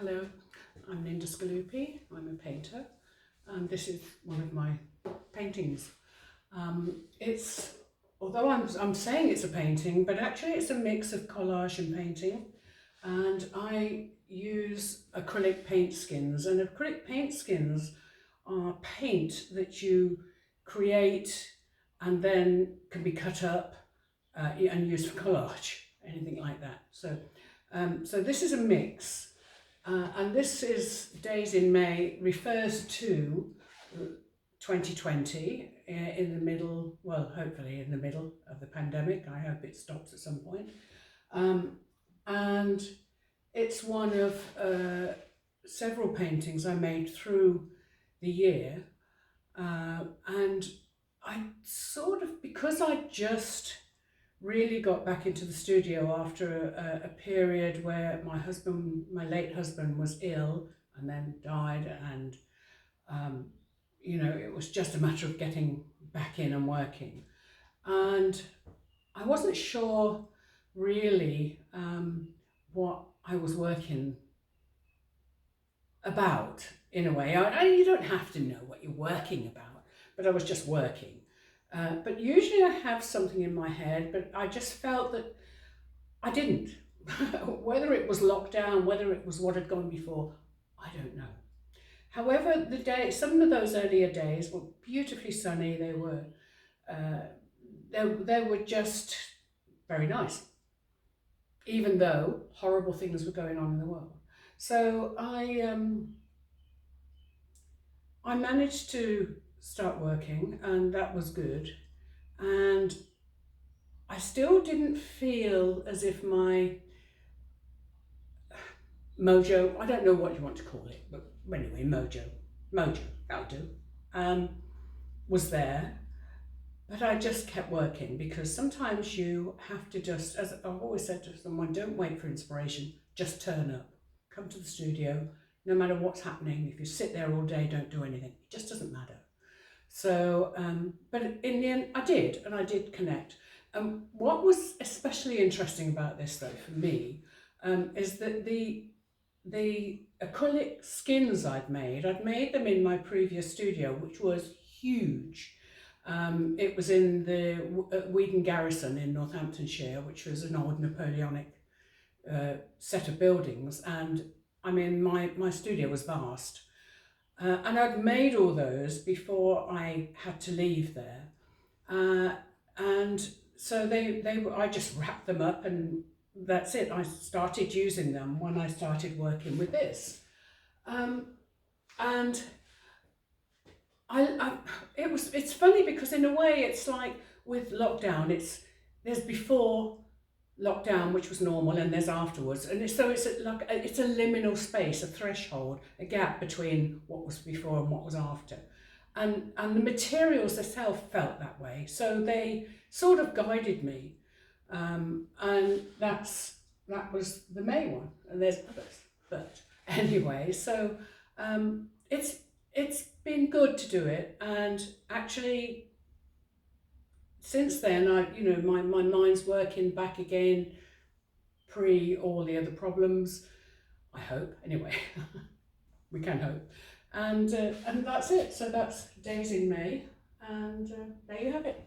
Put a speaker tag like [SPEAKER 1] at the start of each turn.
[SPEAKER 1] Hello, I'm Linda Sgoluppi. I'm a painter, and this is one of my paintings. It's although I'm saying it's a painting, but actually it's a mix of collage and painting, and I use acrylic paint skins. And acrylic paint skins are paint that you create and then can be cut up and used for collage, anything like that. So this is a mix. And this is Days in May refers to 2020 in the middle, well, hopefully in the middle of the pandemic. I hope it stops at some point. And it's one of several paintings I made through the year. And I sort of, because I just really got back into the studio after a period where my late husband was ill and then died, and it was just a matter of getting back in and working. And I wasn't sure really what I was working about in a way. You don't have to know what you're working about, but I was just working. But usually I have something in my head, but I just felt that I didn't. Whether it was lockdown, whether it was what had gone before, I don't know. However, some of those earlier days were beautifully sunny. They were just very nice, even though horrible things were going on in the world. So I managed to start working, and that was good. And I still didn't feel as if my mojo, I don't know what you want to call it, but anyway, mojo, that'll do, was there. But I just kept working, because sometimes you have to just, as I've always said to someone, don't wait for inspiration, just turn up. Come to the studio, no matter what's happening. If you sit there all day, don't do anything. It just doesn't matter. So, but in the end, I did connect. What was especially interesting about this, though, for me, is that the acrylic skins I'd made them in my previous studio, which was huge. It was in the Weedon Garrison in Northamptonshire, which was an old Napoleonic set of buildings. And I mean, my studio was vast. And I'd made all those before I had to leave there. And so I just wrapped them up, and that's it. I started using them when I started working with this. And it's funny, because in a way it's like with lockdown, there's before lockdown, which was normal, and there's afterwards, and it's a liminal space, a threshold, a gap between what was before and what was after, and the materials themselves felt that way, so they sort of guided me, and that was the May one, and there's others, but anyway, so it's been good to do it, and actually since then, my mind's working back again, pre all the other problems. I hope, anyway. We can hope, and that's it. So that's Days in May, and there you have it.